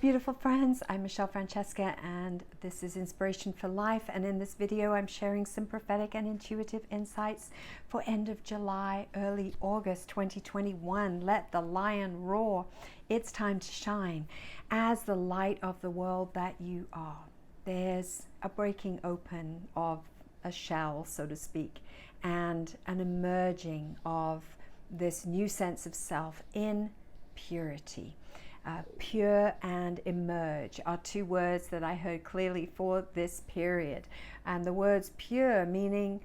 Beautiful friends, I'm Michelle Francesca and this is Inspiration for Life, and in this video I'm sharing some prophetic and intuitive insights for end of July, early August 2021. Let the lion roar. It's time to shine as the light of the world that you are. There's a breaking open of a shell, so to speak, and an emerging of this new sense of self in purity. Pure and emerge are two words that I heard clearly for this period. And the words pure meaning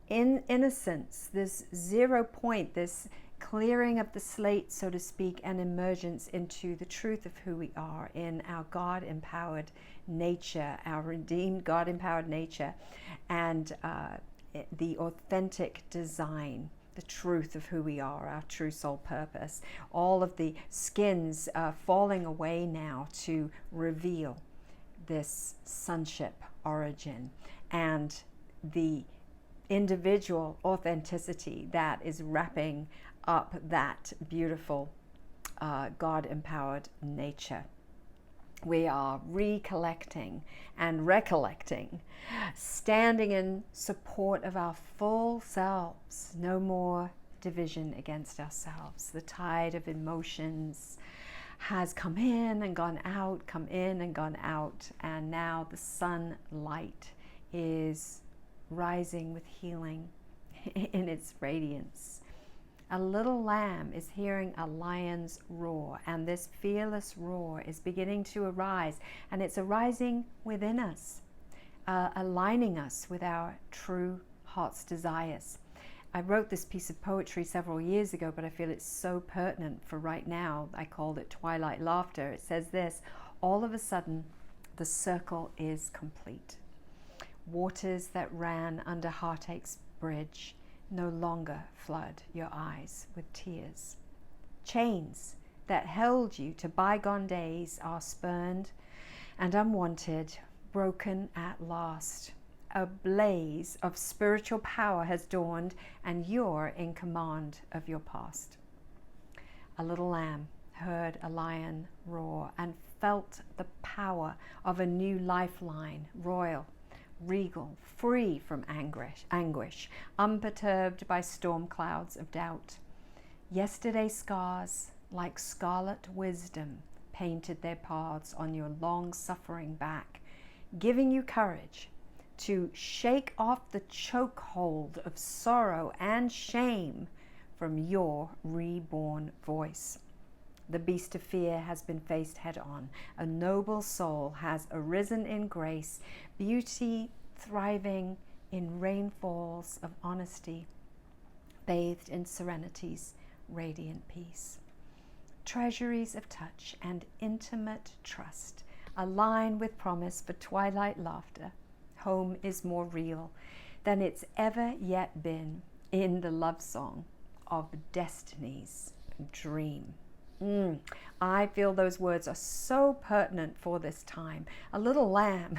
in innocence, this 0 point, this clearing of the slate, so to speak, and emergence into the truth of who we are in our God-empowered nature, our redeemed God-empowered nature, and the authentic design, the truth of who we are, our true soul purpose. All of the skins falling away now to reveal this sonship origin and the individual authenticity that is wrapping up that beautiful God-empowered nature. We are recollecting and recollecting, standing in support of our full selves. No more division against ourselves. The tide of emotions has come in and gone out, come in and gone out, and now the sunlight is rising with healing in its radiance. A little lamb is hearing a lion's roar, and this fearless roar is beginning to arise, and it's arising within us, aligning us with our true heart's desires. I wrote this piece of poetry several years ago, but I feel it's so pertinent for right now. I called it Twilight Laughter. It says this: all of a sudden, the circle is complete. Waters that ran under heartache's bridge no longer flood your eyes with tears. Chains that held you to bygone days are spurned and unwanted, broken at last. A blaze of spiritual power has dawned, and you're in command of your past. A little lamb heard a lion roar and felt the power of a new lifeline, royal, regal, free from anguish, unperturbed by storm clouds of doubt. Yesterday's scars, like scarlet wisdom, painted their paths on your long-suffering back, giving you courage to shake off the chokehold of sorrow and shame from your reborn voice. The beast of fear has been faced head on. A noble soul has arisen in grace, beauty thriving in rainfalls of honesty, bathed in serenity's radiant peace. Treasuries of touch and intimate trust align with promise for twilight laughter. Home is more real than it's ever yet been in the love song of destiny's dream. I feel those words are so pertinent for this time. A little lamb,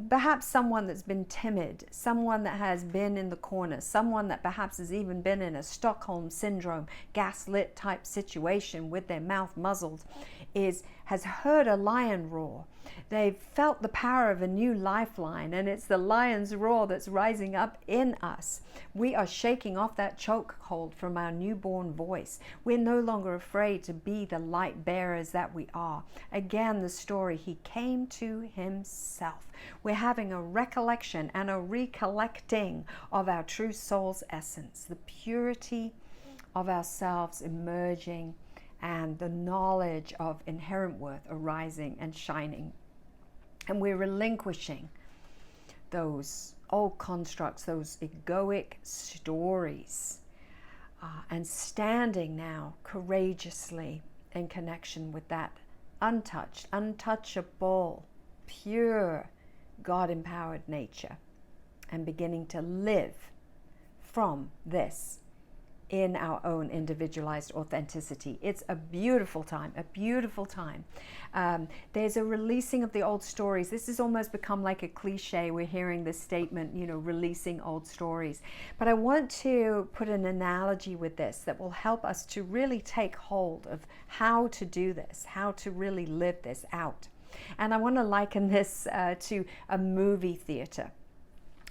perhaps someone that's been timid, someone that has been in the corner, someone that perhaps has even been in a Stockholm syndrome, gaslit type situation with their mouth muzzled, has heard a lion roar. They've felt the power of a new lifeline, and it's the lion's roar that's rising up in us. We are shaking off that chokehold from our newborn voice. We're no longer afraid to be the light bearers that we are. Again, the story, he came to himself. We're having a recollection and a recollecting of our true soul's essence, the purity of ourselves emerging, and the knowledge of inherent worth arising and shining. And we're relinquishing those old constructs, those egoic stories, and standing now courageously in connection with that untouched, untouchable, pure, God-empowered nature, and beginning to live from this in our own individualized authenticity. It's a beautiful time, a beautiful time. There's a releasing of the old stories. This has almost become like a cliche. We're hearing this statement, you know, releasing old stories. But I want to put an analogy with this that will help us to really take hold of how to do this, how to really live this out. And I want to liken this to a movie theater.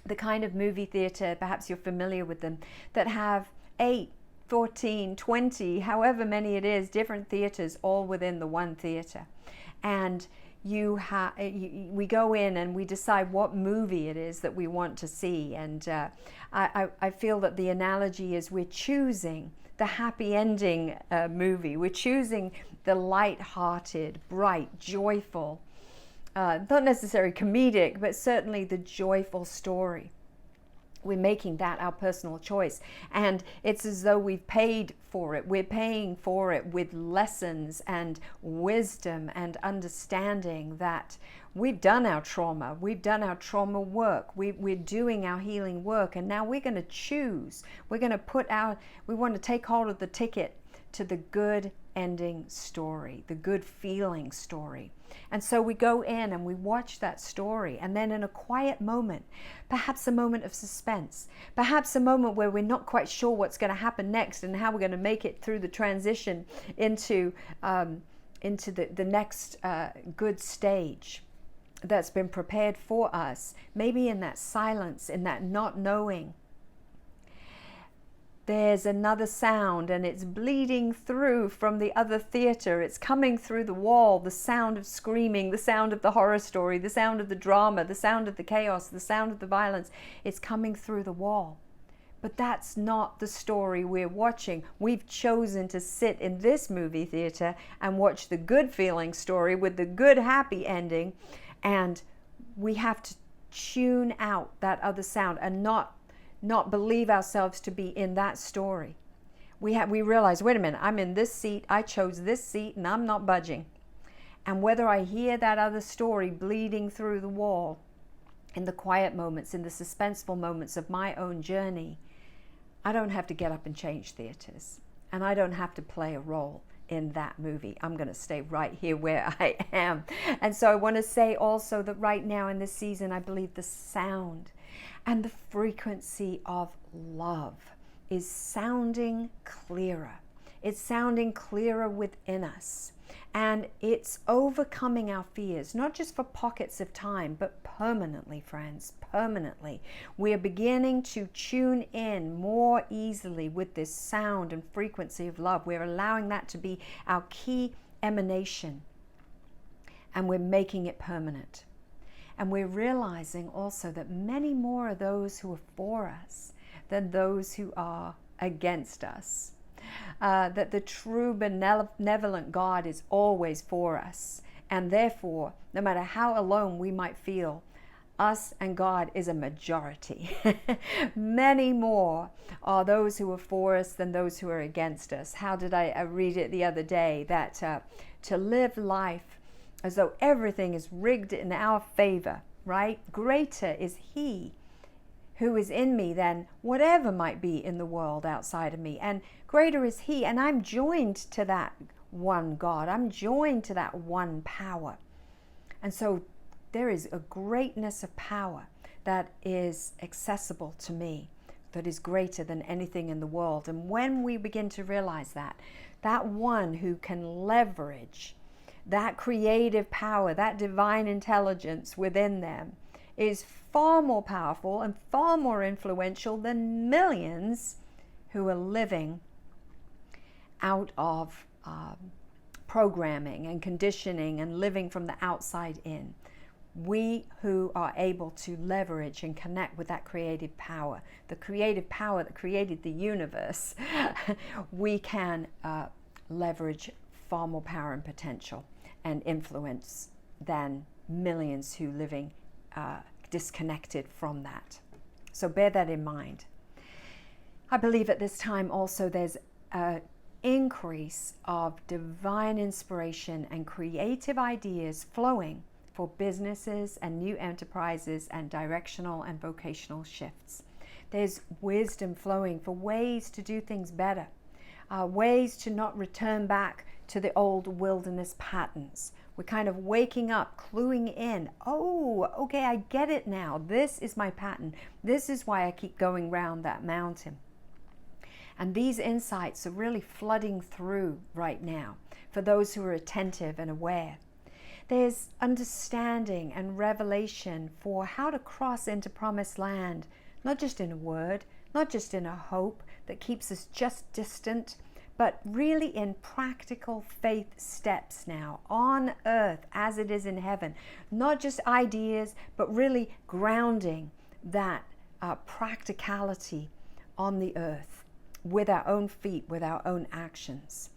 The kind of movie theater, perhaps you're familiar with them, that have 8, 14, 20, however many it is, different theaters all within the one theater. And we go in and we decide what movie it is that we want to see. And I feel that the analogy is we're choosing the happy ending movie. We're choosing the light-hearted, bright, joyful, not necessarily comedic, but certainly the joyful story. We're making that our personal choice. And it's as though we've paid for it. We're paying for it with lessons and wisdom and understanding that we've done our trauma. We've done our trauma work. We're doing our healing work. And now we're going to choose. We're going to we want to take hold of the ticket to the good ending story, the good feeling story. And so we go in and we watch that story, and then in a quiet moment, perhaps a moment of suspense, perhaps a moment where we're not quite sure what's going to happen next and how we're going to make it through the transition into the next good stage that's been prepared for us. Maybe in that silence, in that not knowing, there's another sound, and it's bleeding through from the other theater. It's coming through the wall, the sound of screaming, the sound of the horror story, the sound of the drama, the sound of the chaos, the sound of the violence. It's coming through the wall. But that's not the story we're watching. We've chosen to sit in this movie theater and watch the good feeling story with the good happy ending, and we have to tune out that other sound and not believe ourselves to be in that story. We realize, wait a minute, I'm in this seat, I chose this seat, and I'm not budging. And whether I hear that other story bleeding through the wall in the quiet moments, in the suspenseful moments of my own journey, I don't have to get up and change theaters. And I don't have to play a role in that movie. I'm going to stay right here where I am. And so I want to say also that right now in this season, I believe the sound and the frequency of love is sounding clearer. It's sounding clearer within us. And it's overcoming our fears, not just for pockets of time, but permanently, friends, permanently. We are beginning to tune in more easily with this sound and frequency of love. We're allowing that to be our key emanation, and we're making it permanent. And we're realizing also that many more are those who are for us than those who are against us. That the true benevolent God is always for us. And therefore, no matter how alone we might feel, us and God is a majority. Many more are those who are for us than those who are against us. How did I read it the other day? That to live life as though everything is rigged in our favor, right? Greater is He who is in me than whatever might be in the world outside of me. And greater is He, and I'm joined to that one God. I'm joined to that one power. And so there is a greatness of power that is accessible to me, that is greater than anything in the world. And when we begin to realize that one who can leverage that creative power, that divine intelligence within them, is far more powerful and far more influential than millions who are living out of programming and conditioning and living from the outside in. We who are able to leverage and connect with that creative power, the creative power that created the universe, we can leverage far more power and potential and influence than millions who living disconnected from that. So bear that in mind. I believe at this time also there's an increase of divine inspiration and creative ideas flowing for businesses and new enterprises and directional and vocational shifts. There's wisdom flowing for ways to do things better, ways to not return back to the old wilderness patterns. We're kind of waking up, cluing in. Oh, okay, I get it now. This is my pattern. This is why I keep going round that mountain. And these insights are really flooding through right now for those who are attentive and aware. There's understanding and revelation for how to cross into promised land, not just in a word, not just in a hope that keeps us just distant, but really in practical faith steps now on earth as it is in heaven. Not just ideas, but really grounding that practicality on the earth with our own feet, with our own actions.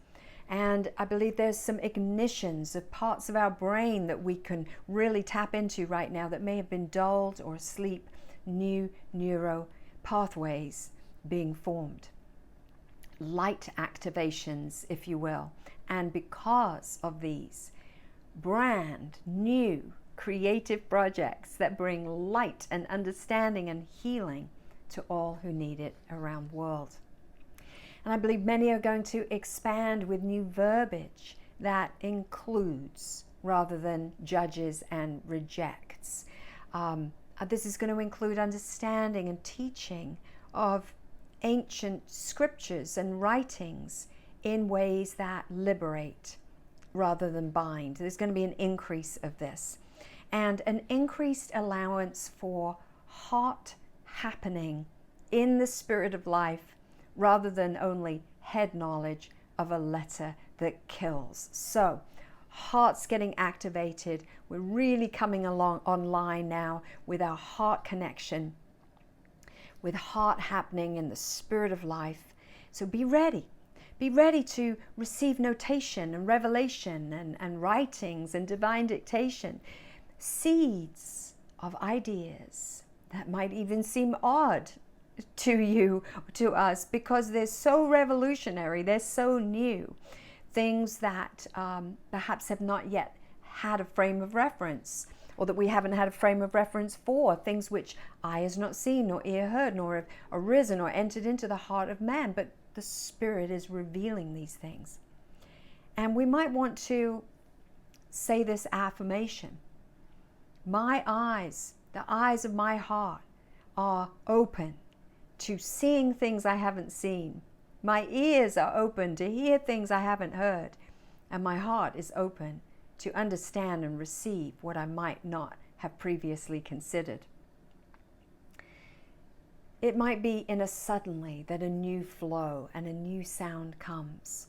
And I believe there's some ignitions of parts of our brain that we can really tap into right now that may have been dulled or asleep, new neuro pathways being formed. Light activations, if you will. And because of these, brand new creative projects that bring light and understanding and healing to all who need it around the world. And I believe many are going to expand with new verbiage that includes rather than judges and rejects. This is going to include understanding and teaching of ancient scriptures and writings in ways that liberate rather than bind. There's going to be an increase of this, and an increased allowance for heart happening in the spirit of life rather than only head knowledge of a letter that kills. So hearts getting activated. We're really coming along online now with our heart connection, with heart happening in the spirit of life. So be ready. Be ready to receive notation and revelation and writings and divine dictation. Seeds of ideas that might even seem odd to you, to us, because they're so revolutionary, they're so new. Things that perhaps have not yet had a frame of reference, or that we haven't had a frame of reference for, things which eye has not seen, nor ear heard, nor have arisen or entered into the heart of man, but the Spirit is revealing these things. And we might want to say this affirmation: my eyes, the eyes of my heart, are open to seeing things I haven't seen. My ears are open to hear things I haven't heard. And my heart is open to understand and receive what I might not have previously considered. It might be in a suddenly that a new flow and a new sound comes.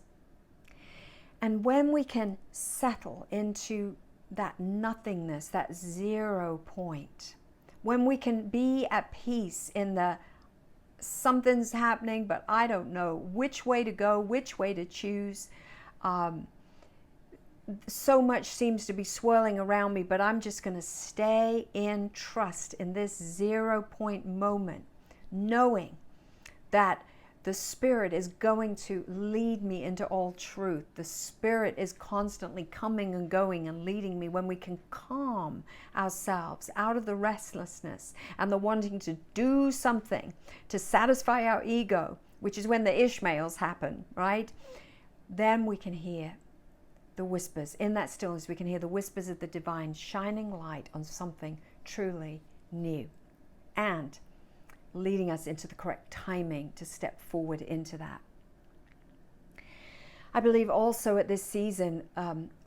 And when we can settle into that nothingness, that 0 point, when we can be at peace in the something's happening, but I don't know which way to go, which way to choose. So much seems to be swirling around me, but I'm just going to stay in trust in this 0 point moment, knowing that the Spirit is going to lead me into all truth. The Spirit is constantly coming and going and leading me. When we can calm ourselves out of the restlessness and the wanting to do something to satisfy our ego, which is when the Ishmaels happen, right? Then we can hear the whispers. In that stillness, we can hear the whispers of the divine shining light on something truly new, and leading us into the correct timing to step forward into that. I believe also at this season,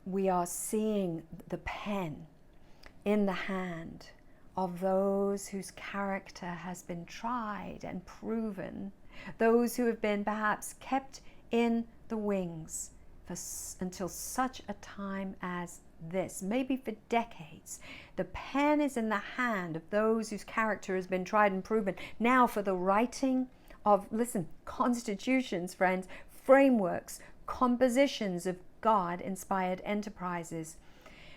we are seeing the pen in the hand of those whose character has been tried and proven, those who have been perhaps kept in the wings until such a time as this, maybe for decades. The pen is in the hand of those whose character has been tried and proven. Now for the writing of, listen, constitutions, friends, frameworks, compositions of God-inspired enterprises.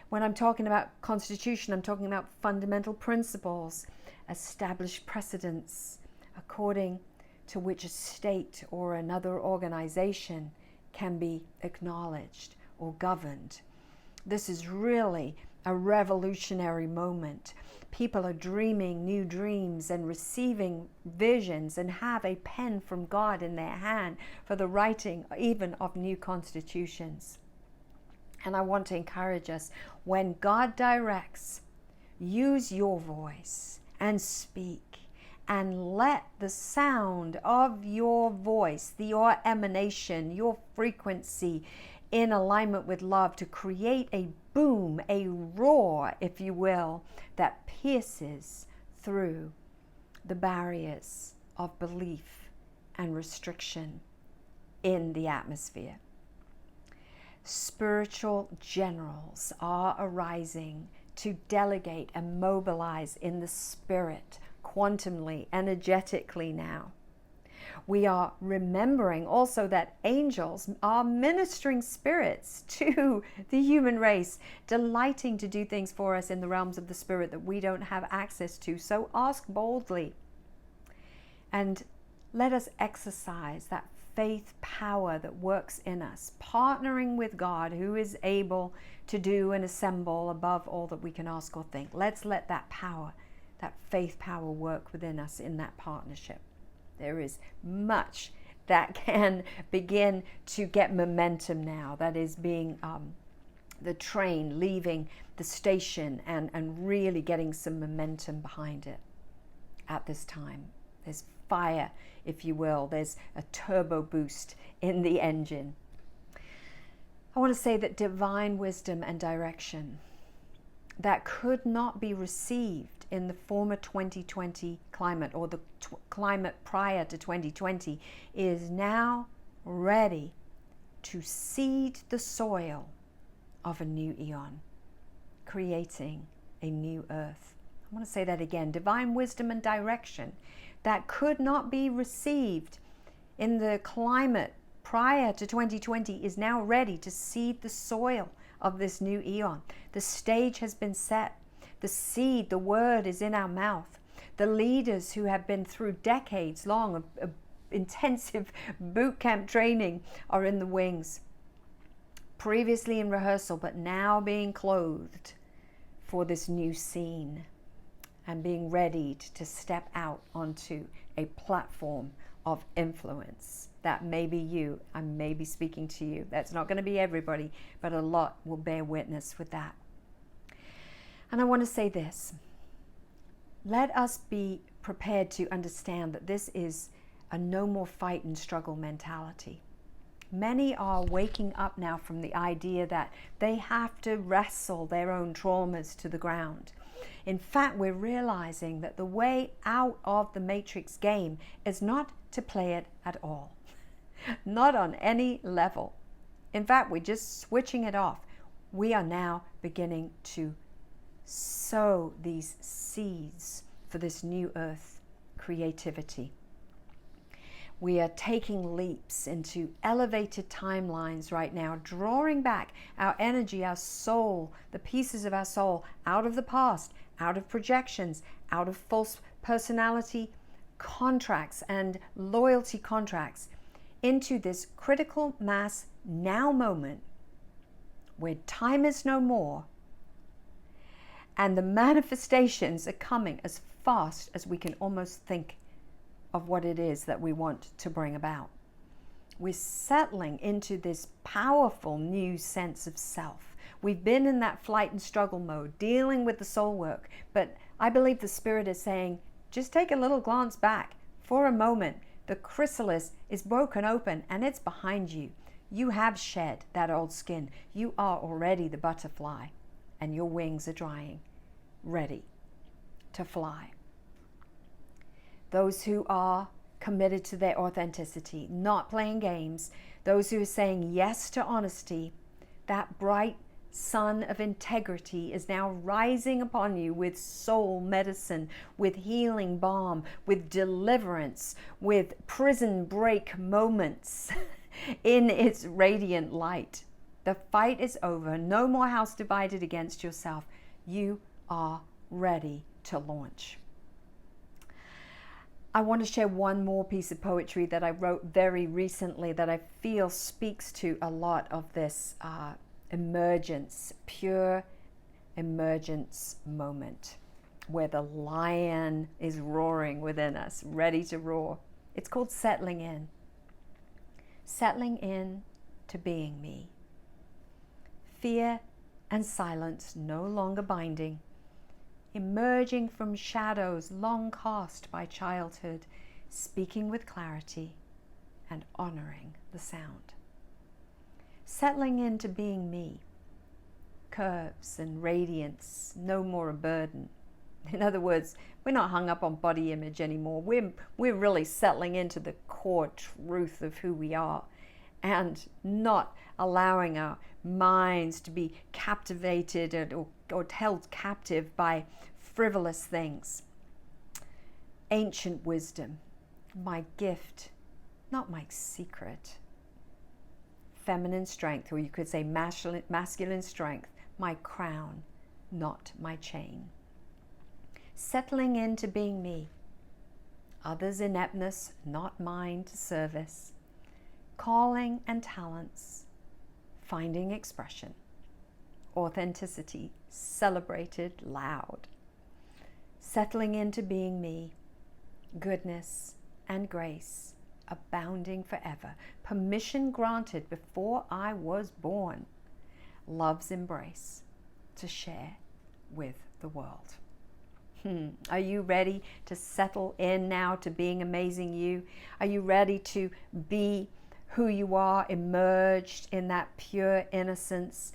When I'm talking about constitution, I'm talking about fundamental principles, established precedents, according to which a state or another organization can be acknowledged or governed. This is really a revolutionary moment. People are dreaming new dreams and receiving visions and have a pen from God in their hand for the writing even of new constitutions. And I want to encourage us, when God directs, use your voice and speak, and let the sound of your voice, your emanation, your frequency in alignment with love to create a boom, a roar, if you will, that pierces through the barriers of belief and restriction in the atmosphere. Spiritual generals are arising to delegate and mobilize in the spirit, quantumly, energetically now. We are remembering also that angels are ministering spirits to the human race, delighting to do things for us in the realms of the spirit that we don't have access to. So ask boldly, and let us exercise that faith power that works in us, partnering with God, who is able to do and assemble above all that we can ask or think. Let's let that power, that faith power, work within us in that partnership. There is much that can begin to get momentum now. That is being the train leaving the station and really getting some momentum behind it at this time. There's fire, if you will. There's a turbo boost in the engine. I want to say that divine wisdom and direction that could not be received in the former 2020 climate, or the climate prior to 2020, is now ready to seed the soil of a new eon, creating a new earth. I want to say that again. Divine wisdom and direction that could not be received in the climate prior to 2020 is now ready to seed the soil of this new eon. The stage has been set. The seed, the word, is in our mouth. The leaders who have been through decades long of intensive boot camp training are in the wings, previously in rehearsal, but now being clothed for this new scene and being readied to step out onto a platform of influence. That may be you. I may be speaking to you. That's not going to be everybody, but a lot will bear witness with that. And I want to say this. Let us be prepared to understand that this is a no more fight and struggle mentality. Many are waking up now from the idea that they have to wrestle their own traumas to the ground. In fact, we're realizing that the way out of the matrix game is not to play it at all. Not on any level. In fact, we're just switching it off. We are now beginning to sow these seeds for this new earth creativity. We are taking leaps into elevated timelines right now, drawing back our energy, our soul, the pieces of our soul out of the past, out of projections, out of false personality contracts and loyalty contracts, into this critical mass now moment where time is no more. And the manifestations are coming as fast as we can almost think of what it is that we want to bring about. We're settling into this powerful new sense of self. We've been in that flight and struggle mode, dealing with the soul work. But I believe the Spirit is saying, just take a little glance back for a moment. The chrysalis is broken open and it's behind you. You have shed that old skin. You are already the butterfly. And your wings are drying, ready to fly. Those who are committed to their authenticity, not playing games, those who are saying yes to honesty, that bright sun of integrity is now rising upon you with soul medicine, with healing balm, with deliverance, with prison break moments in its radiant light. The fight is over. No more house divided against yourself. You are ready to launch. I want to share one more piece of poetry that I wrote very recently that I feel speaks to a lot of this emergence, pure emergence moment where the lion is roaring within us, ready to roar. It's called settling in. Settling in to being me. Fear and silence no longer binding. Emerging from shadows long cast by childhood, speaking with clarity and honoring the sound. Settling into being me. Curves and radiance, no more a burden. In other words, we're not hung up on body image anymore. We're really settling into the core truth of who we are and not allowing our minds to be captivated or held captive by frivolous things. Ancient wisdom, my gift, not my secret. Feminine strength, or you could say masculine strength, my crown, not my chain. Settling into being me. Others' ineptness, not mine to service. Calling and talents, finding expression. Authenticity, celebrated loud. Settling into being me. Goodness and grace, abounding forever. Permission granted before I was born. Love's embrace to share with the world. Are you ready to settle in now to being amazing you? Are you ready to be who you are, emerged in that pure innocence?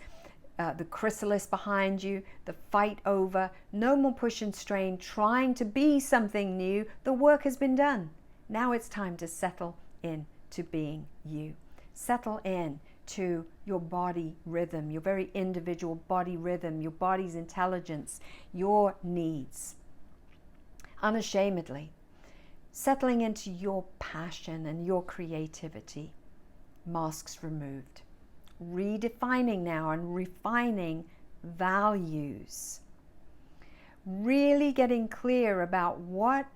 The chrysalis behind you, the fight over, no more push and strain, trying to be something new. The work has been done. Now it's time to settle in to being you. Settle in to your body rhythm, your very individual body rhythm, your body's intelligence, your needs. Unashamedly, settling into your passion and your creativity. Masks removed. Redefining now and refining values. Really getting clear about what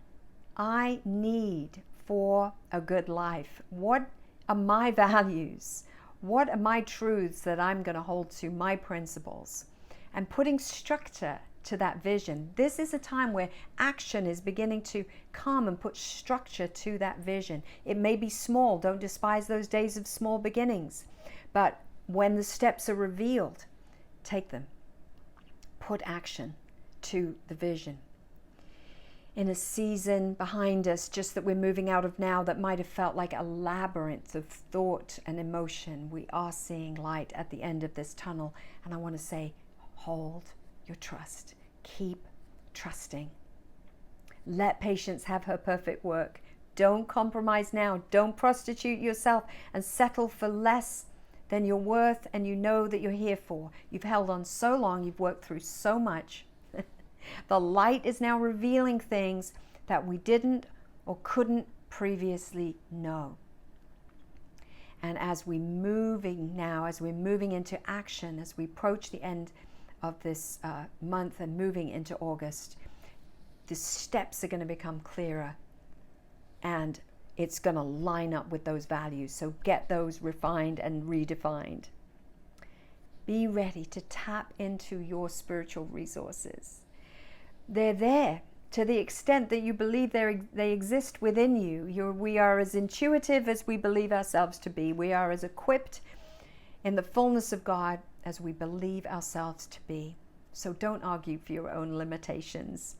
I need for a good life. What are my values? What are my truths that I'm going to hold to, my principles? And putting structure to that vision. This is a time where action is beginning to come and put structure to that vision. It may be small. Don't despise those days of small beginnings. But when the steps are revealed, take them. Put action to the vision. In a season behind us, just that we're moving out of now, that might have felt like a labyrinth of thought and emotion, we are seeing light at the end of this tunnel. And I want to say, hold your trust. Keep trusting. Let patience have her perfect work. Don't compromise now. Don't prostitute yourself and settle for less than you're worth and you know that you're here for. You've held on so long. You've worked through so much. The light is now revealing things that we didn't or couldn't previously know. And as we're moving into action, as we approach the end of this month and moving into August, the steps are going to become clearer and it's going to line up with those values. So get those refined and redefined. Be ready to tap into your spiritual resources. They're there to the extent that you believe they exist within you. We are as intuitive as we believe ourselves to be. We are as equipped in the fullness of God as we believe ourselves to be. So don't argue for your own limitations.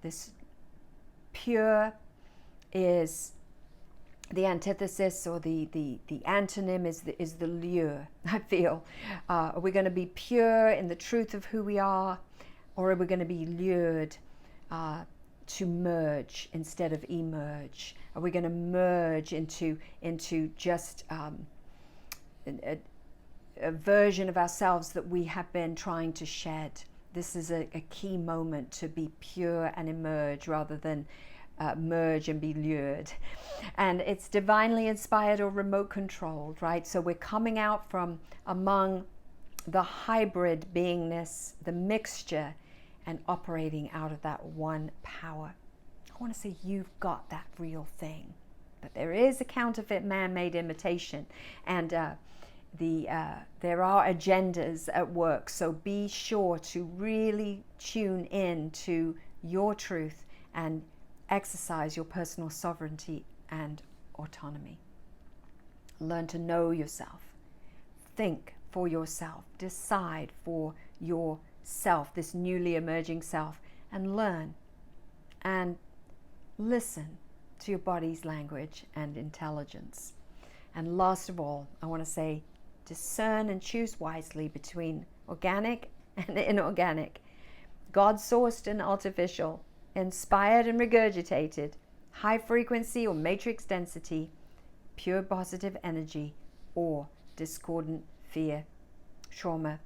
This pure is the antithesis, or the antonym is the lure, I feel. Are we going to be pure in the truth of who we are, or are we going to be lured to merge instead of emerge? Are we going to merge into just a version of ourselves that we have been trying to shed? This is a key moment to be pure and emerge rather than merge and be lured. And it's divinely inspired or remote controlled, right? So we're coming out from among the hybrid beingness, the mixture, and operating out of that one power. I want to say you've got that real thing. But there is a counterfeit man-made imitation. And there are agendas at work, so be sure to really tune in to your truth and exercise your personal sovereignty and autonomy. Learn to know yourself. Think for yourself. Decide for yourself, this newly emerging self, and learn and listen to your body's language and intelligence. And last of all, I want to say, discern and choose wisely between organic and inorganic, God-sourced and artificial, inspired and regurgitated, high frequency or matrix density, pure positive energy, or discordant fear, trauma,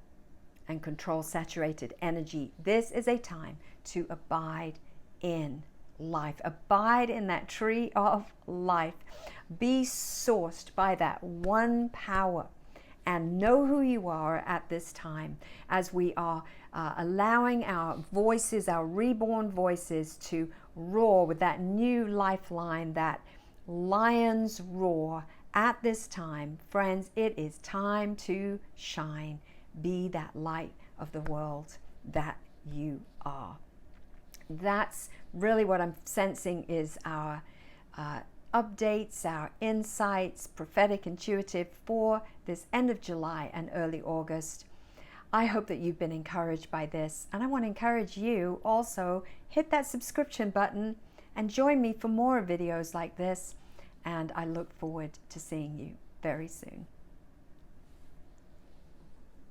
and control-saturated energy. This is a time to abide in life. Abide in that tree of life. Be sourced by that one power, and know who you are at this time as we are allowing our voices, our reborn voices, to roar with that new lifeline, that lion's roar at this time. Friends, it is time to shine. Be that light of the world that you are. That's really what I'm sensing is our updates, our insights, prophetic, intuitive, for this end of July and early August. I hope that you've been encouraged by this, and I want to encourage you also, hit that subscription button and join me for more videos like this, and I look forward to seeing you very soon.